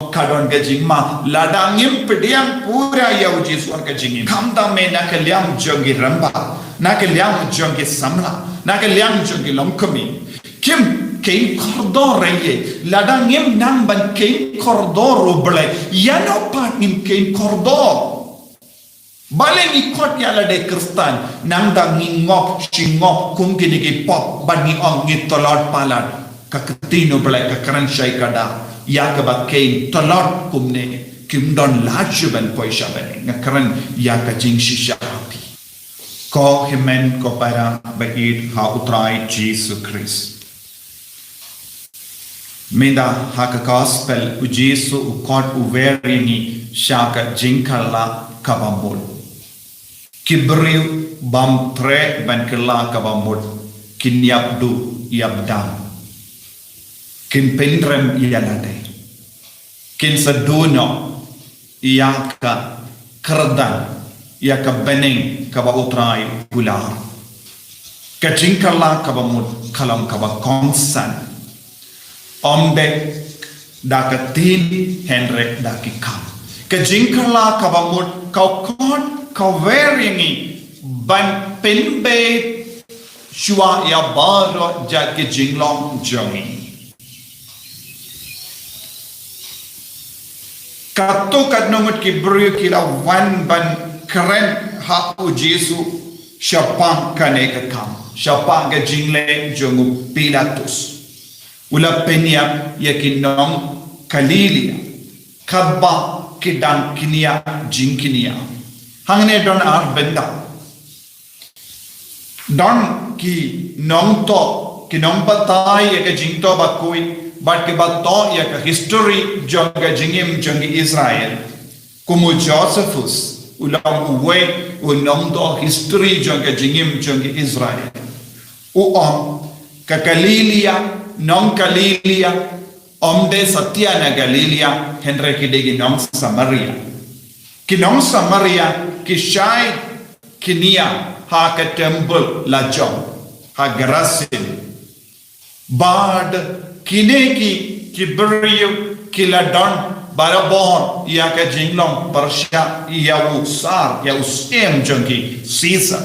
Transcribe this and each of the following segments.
kadon ke jingma ladangim pediang pura ya uji suan ke jingim kamda me nak liam jongi ramba nak liam jongi samla nak liam jongi lomkami kim kein kordor reye ladangim nang ban kein kordor ruble yano pat nim kein kordor balen ikot ya la de kristan nang da ngingok singok kum kini pop ban ngi ong ngi tolot palat ka ketino bela ka karan shai kada ya ka ba kein tolot kumne kim don laju ban poisha ban ngakaran ya ka jing shisha ko himen ko para bait ha utrai Jesus Christ menda ha ka gospel u Jesus u kot u verini shaka jinkala kabambol kibriu bam tre ban kala kabambol kinyabdu yabdam kin pendrem ialade kin saduno iaka kerdan iaka beneng kaba utrai pular kajinkala kaba mud kalam kaba konsan ombe dakatin henrek dakikam kajinkala kaba mud kau kon kau veringi ban penbe shua ya baro jake jinglong jongi kato kat nomot ki brio kila wan ban keren ha u Jesu syapang kane ka kam syapang ka jingle jongu Pilatus ula penya yakinong kalilia kabba kidang kinia jinkinia hangne don ar benda don ki nong to ki nong patai ya ka jingto ba koi but ke bato ya ka history jonga jingim jongi Israel como Josephus ulang uwe unong do history jonga jingim jongi Israel ka Galilia non Galilia omde satya na Galilia henre ki degi non Samaria ki non Samaria ki shai kinia ha ka temple la jong ha garasin bad kine ki beriu kiladon barabon ya ka jinglong Persya ya usar ya usem jongi Caesar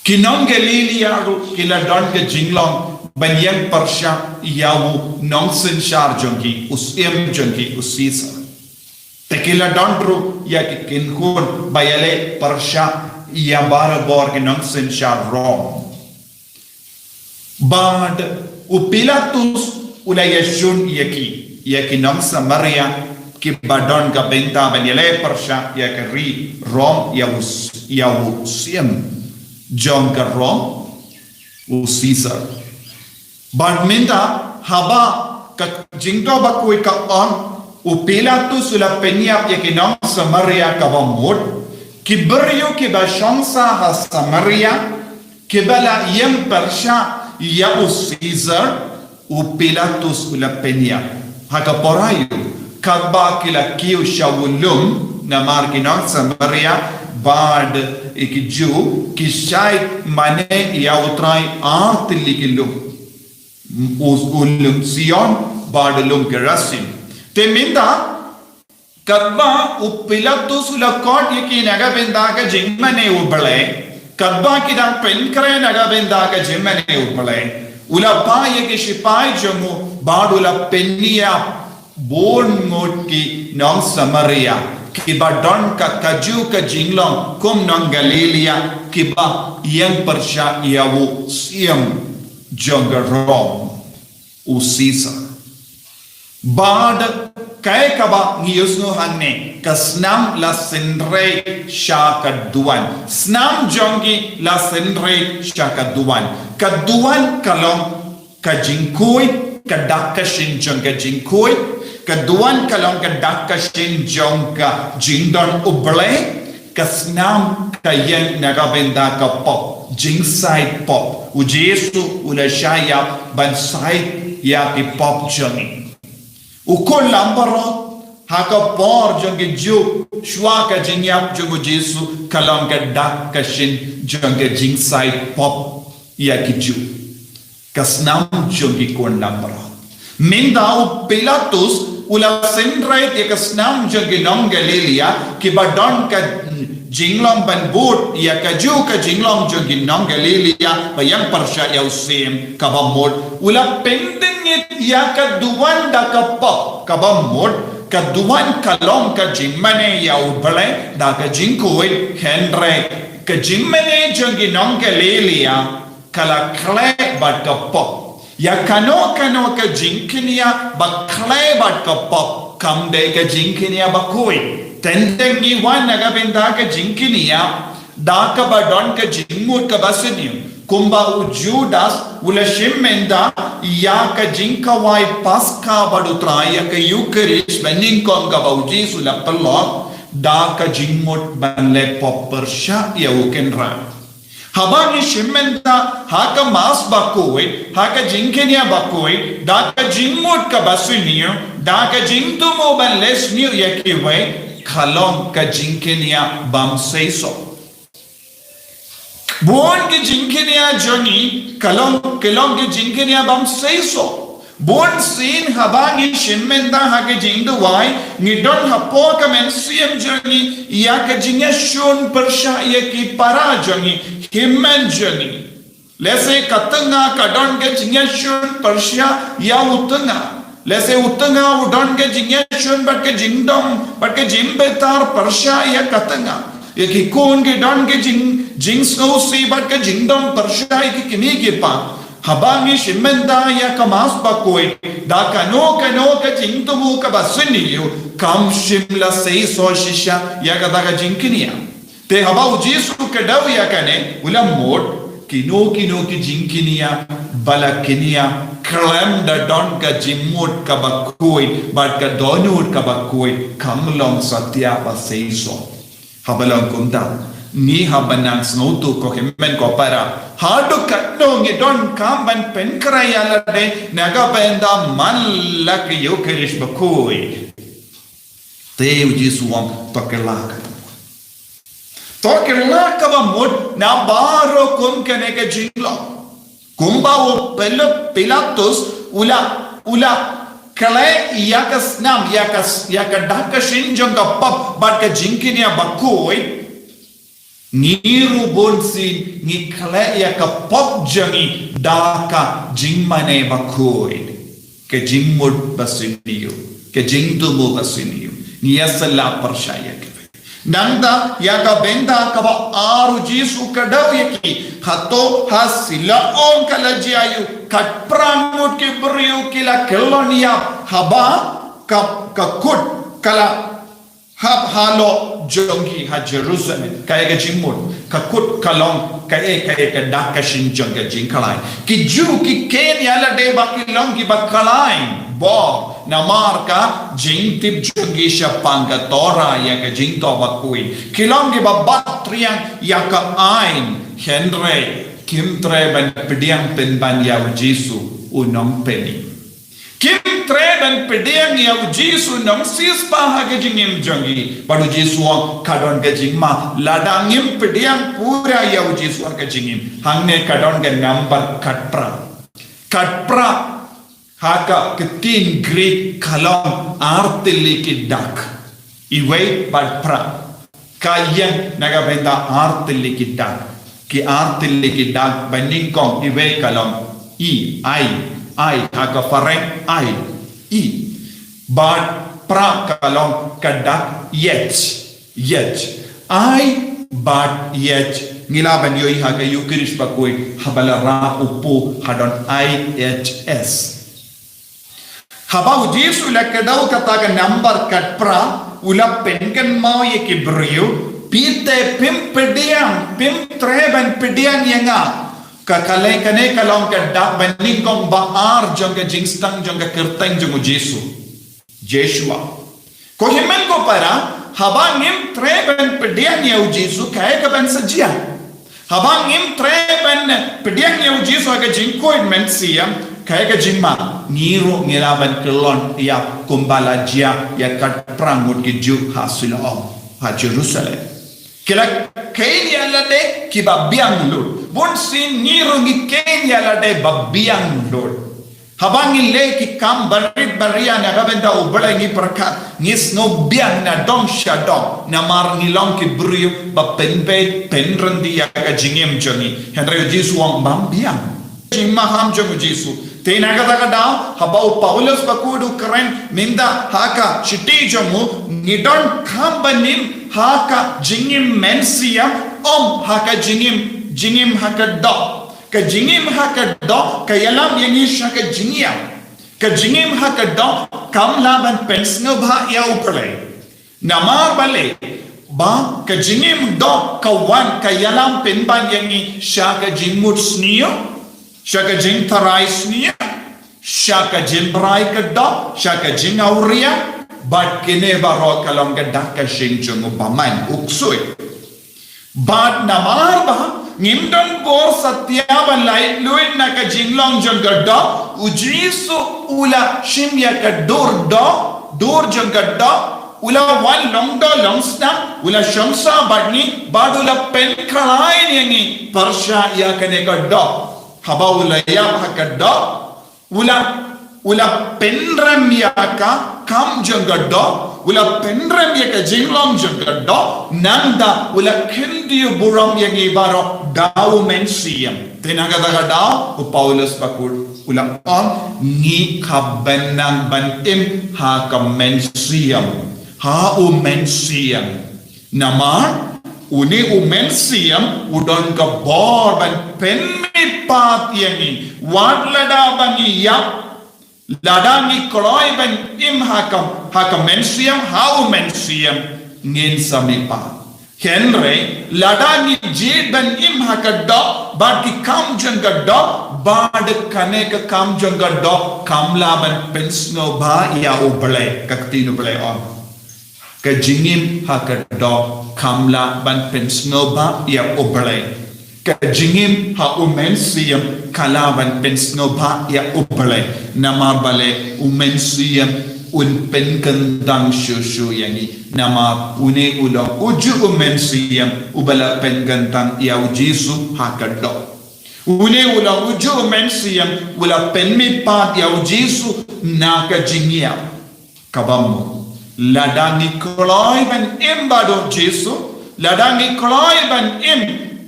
kinong Galilia ru kiladon ke jinglong banyan Persya ya u nonsen shar jongi usem jongi Caesar te kiladon ru ya ki kinkun bayale Persya ya barabor ke nonsen shar Rome bad u Pilatus ula yashun yaki nong Samaria ki badon ka benta banyale Persya ya ka ri Rom ya usiem jong ka Rom u Caesar bad minta haba ka jingto ba koi ka on u Pilatus ula penya yaki nong Samaria ka bamod ki beryo ki ba shansa ha Samaria ki bala yem Persya ya u Caesar u Pilatus ula penya haka porayu kaba kila kiu shawulum na markinong Samaria bad ikiju kishai mane ya utrai artili kilum ulum Sion bad lum gerasim teminda kaba u Pilatus ula kot yaki naga benda ka jingmane ubale kadba kidang penkre naga benda ka jimane upale ula pa ye ki sipai jomu badula pennia bon ngot ki nong Samaria ki badon ka kaju ka jinglong kum nong Galilia ki ba yang Persya yawu siam jonga Rome u Caesar bad kay kaba ngiyusno hanne kasnam la senre shaka duan snam jongi la senre shaka duan kaduan kalong kajingkoi kadakashin jonga jingkoi kaduan kalong kadakashin jonga jingdon uble kasnam kayen nagabenda ka pop jingside pop u Jesu ula shaya ban side ya ki pop jongi ukol lambaro haka por jonge ju shwa ka jinyap jogo Jesu kalam ka dak ka shin jonge jingside pop ya ki ju kasnam jonge kon lambaro minda u Pilatus ula sendrait ya ka snam jagi nong Galilia ki badon ka jinglong ban bot ya ka ju ka jinglong jagi nong Galilia bayang Persya ya usim ka bamod ula pendengit ya ka duwan da ka pop ka bamod ka duwan kalong ka jingmane ya ubale da ka jingkoy Henry ka jingmane jagi nong Galilia kala kle bat ka pop ya kano ka jinkinia ba kle bat ka pop kam de ka jinkinia ba koi tendeng ni wan naga benda ka jinkinia da ka ba don ka jingmut ka basiniu kumba u Judas ula shimmenda ya ka jinka wai paska badutra ya ka Eucharist bening kong ka ba u Jesus la pelot da ka jingmut ban le pop Persya ya ukenra habang ishimenta haka mas bakoi haka jinkenia bakoi daka jingmut ka basunio daka jingtumo ban lesnio yakiwe khalong ka jinkenia bam seiso buon ke jinkenia joni kalong ke jinkenia bam seiso bon sin habang ishimenta haka jingdu wai ngidon hapo ka men siem joni ya ka jingashun Persya yaki para joni himmen joni lese katanga kadon ke jingashun Persya ya utanga lese utanga udon ke jingashun bat ke jingdom bat ke jimbetar Persya ya katanga yaki kon ke don ke jingsko si bat ke jingdom Persya yaki kimi ke pa habangi shimenda ya kamas bakoi da kano ka jingtumu ka basuniyo kam shimla sei so shisha ya ka jinkinia te haba ujisu ka daw ya kane ulam mod kino ki jinkinia balakinia krem da don ka jimmut ka bakoi bat ka donut ka bakoi kamlong satya ba sei so habalang kumta ni habanang snotu ko himmen ko para hadu katno ngi don kamban penkraya lade naga benda malak Eucharist bakoi te uji suam tokelaka ba mod na baro kum kene ke jinglo kumba o Pilatus ula kale yakas nam yakas dakashin jonga pap bat ka jinkinia bakoi niru bonsi ni kale ya ka pop jangi daka jingmane bakoi ke jingmud basiniyo ke jingdumu basiniyo ni yasalla Persya ke nanda ya ka benda ka ba aru Jisu ka daw yaki hato hasila on kala jiayu kat pramut ke beriu kila kelonia haba ka kut kala hab halo jongi ha Jerusalem kaya ka jingmut ka kut kalong kaya ka dakashin jonga jingkalai ki ju ki ken yala de bakilong ki bakalai bo namar ka jingtip jongi shapanga tora ya ka jingto bakui kilong ki babatriang ya ka ain Henry kimtre ban pediang penban ya Jisu unong peni kim treben pediang ya Jisu nong sispa ha ke jingim jongi badu Jisu kadon ke jingma ladangim pediang pura ya Jisu ke jingim hangne kadon ke number katpra haka ketin Greek kalong artili ki dak iway padpra kayang nagabenda artili ki dak ki artili ki dak baningkong iway kalong I haka fareng I but pra kalong kadak yet I but yet ngilaban yoy haka Eucharist bakoi habala ra upo hadon IHS haba Jisu lakadaw kataga number katpra ula penken mau ye kibrio pite pim treben pediang yanga kakalay kane kalong ka dak baningkong baar jong ka jingstang jong ka kerteng jong Jisu Joshua ko himen ko para habang im treben pediang ya Jisu kaya ka ban sajia habang im treben pediang ya Jisu ka jingkoin mensia kaya ka jingma niro ngiraban kelon ya kumbala jia ya kat prangut ki ju hasilo ha Jerusalem kila kaya lade ki babiang lud bon sin niro ngi kenya la de babiang lord Habangile ki kam barit baria na gabenda ubala ngi perkat ngis no biang na dong shadong na mar ngilong ki brio ba penbe penrendi ya ka jingem joni Henry Jesu wang bam biang jimma ham jomu Jesu te na ga da habau Paulus bakudu keren minda haka chiti jomu ngidon kam banim haka jingem mensiam haka jingem haka do ka jingim haka do ka yalam yangi shaka jingiam ka jingim haka do kam laban pensno bha ya upale namar bale ba ka jingim do ka wan ka yalam penban yangi shaka jingmut snio shaka jing tarai snio shaka jimbrai ka do shaka jing auria bat kene baro kalam ga dakka jing jungu baman uksui bat namar ba Ngimdon bor satyaban lai luin na ka jinglong jangada ujisu ula shimya ka dor jangada ula wan longda longsna ula shamsa badni badula pen kalain yangi parsha ya kane ka do haba ula ya ka do ula penram ya ka kam jangada ula penram ya ka jinglong jangada nanda ula kindi buram yangi baro daw mensiam tinagadaga daw Paulus bakul ula on ni kabenang bantim ha ka mensiam ha mensiam namar uni mensiam udon ka bor ban penmi pat yangi wadlada bani ya ladangi koloi ban im ha ka mensiam ha mensiam ngin samipa Henry ladani jid ban im hakadda bad ki kam jangada bad kane ka kam jangada kamla ban pensno ba ya ubale kakti no bale on ka jingim hakadda kamla ban pensno ba ya ubale ka jingim ha umensiam kala ban pensno ba ya ubale nama bale umensiam un penkandang shushu yangi nama une ulang uju mensiam ubala penkandang ya Jesu hakaddo une ulang uju mensiam ula penmi pat ya Jesu naka jingia kabamu ladangi koloi ban embado Jesu ladangi koloi ban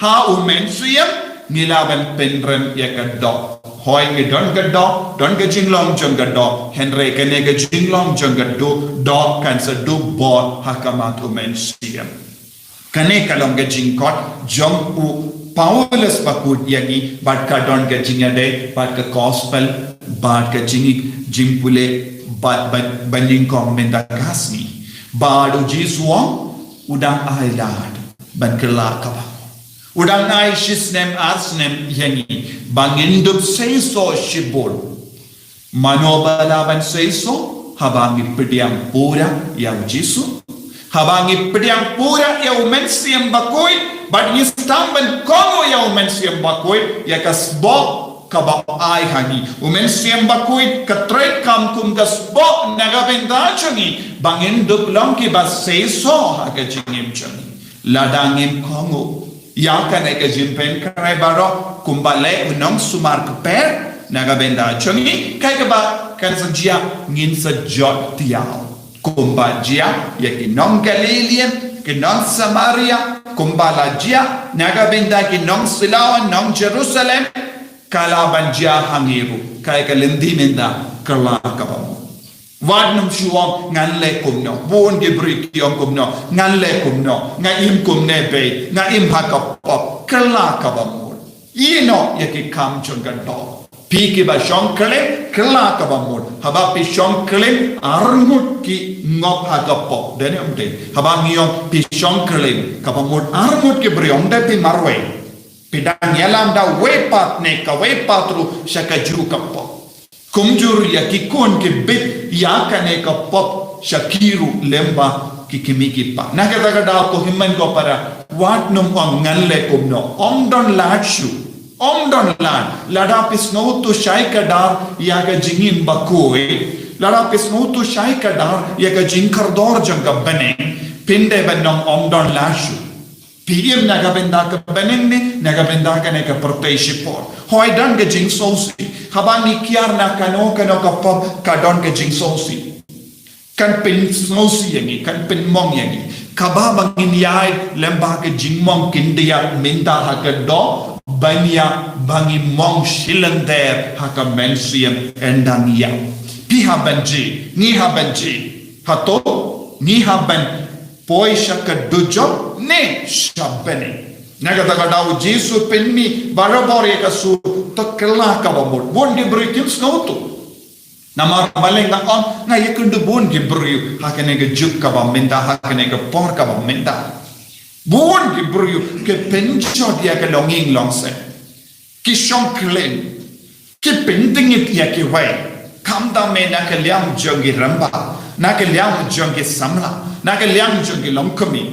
ha mensiam nilaban penrem yakaddo Hoi ke don ke jinglong jangado Henry kene ke jinglong jangado do kansa do bo hakamat mensiam kane kalong ke jingkot jom u Paulus bakut yangi bat ka don ke jingade bat ka gospel bat ka jimpule bat banding kong mendakasni badu jiswong udang ailad ban kelakaba udang ai shisnem arsnem yangi bangindup seiso shibol manobalaban seiso habangi pediang pura ya Jesu habangi pediang pura ya mensiam bakoi but nistamban kono ya mensiam bakoi ya kasbo kaba ai hangi mensiam bakoi katre kam kum kasbo nagabenda chani bangindup longki bas seiso hakajingim chani ladangim kongo Yakan eka jimpen karai baro kumbale unong sumar keper naga benda chongi kai kaba kan sajia ngin sajot tiao kumba jia ya kinong Galilean kinong Samaria kumbala jia naga benda kinong Silawan nong Jerusalem kalaban jia hangiru kai kalindi menda kala kabamu Wadnum shuong ngan le kumno bon gebrik yong kumno ngan le kumno nga im kumne be nga im hakapop kala kabamur ino yaki kam chungando pi ki ba shong kale kala kabamur haba pi shong kale arngut ki ngop hakapop dene umde haba ngiyong pi shong kale kabamur arngut ki briong de pi marwe pidang yalam da wepat ne ka wepatru shakaju kapop Kumjur ya kikon ke bit ya kane ka pop shakiru lemba kikimiki pa nakata da ko himman ko para wat num on ngalle kumno don lachu don lada pisno to shai ka dar ya ka jingin bakoi lada pisno to shai ka dar ya ka jinkar dor janga bane pinde bannom don lachu PM naga benda ke benengni naga benda ke neka protection por hoi dan ke jing sosi habani kiar na kano ka pop ka don ke jing sosi kan pen sosi yangi kan pen mong yangi kaba bangin yai lemba ke jing mong kindia minta ha ke do banya bangi mong shilender ha ka mensiam endang ya pi ha benji ni ha benji hato ni ha ben poi shaka dujo ne shabene naga daga daw jesu penmi barabore ka su to kella ka bamul bon di britim snautu namar balenga on na yekundu bon di bru hakane ga juk ka bamenda hakane ga por ka bamenda bon di bru ke pencho dia ka longing longse ki shonklen ki pending ya ki wai kam da me na ka liam jongi ramba na ka liam jongi samla na ka liam jongi lomkami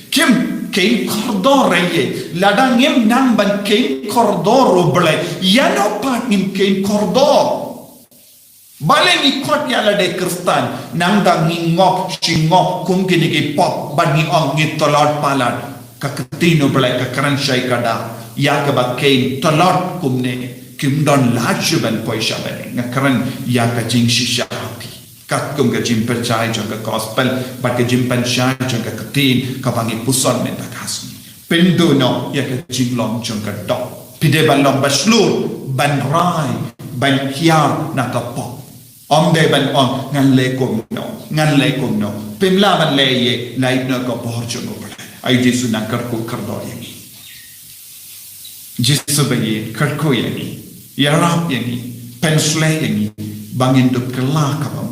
kim kein kordor ye ladang ngem nang ban kein kordor ruble yano pat ngem kein kordor bale ni kot ya la de kristan nang da ngop shingop kum kini ke pop ban ni ong ni tolot palat ka ketino bale ka kran shai kada ya ka ba kein tolot kum ne kim don laju ban poisha ban ngakran ya ka jing shisha kat kum ka jim percaya jong ka gospel bat ka jim percaya jong ka ketin ka bangi puson men ta kas pendo no ya ka jing long jong ka do pide ban long baslur ban rai ban kiar na ka pop om de ban on ngan le kum no pimla ban le ye lai no ka bor jong ko ai jesu na kar ko kar do ye jesu ba ye kar ko ye ya rap ye pensle ye bangin do kala ka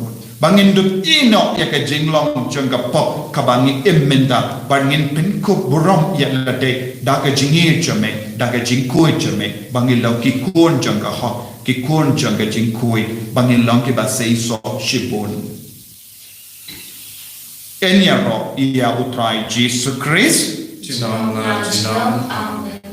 bangin dup ino ya ka jinglong jangka pop ka bangi emenda bangin penko burom ya lade da ka jingi jame da ka jingkoi jame bangin law ki kon jangka ho ki kon jangka jingkoi bangin long ki ba sei so shibon enya ro ia utrai Jesus Christ Amen.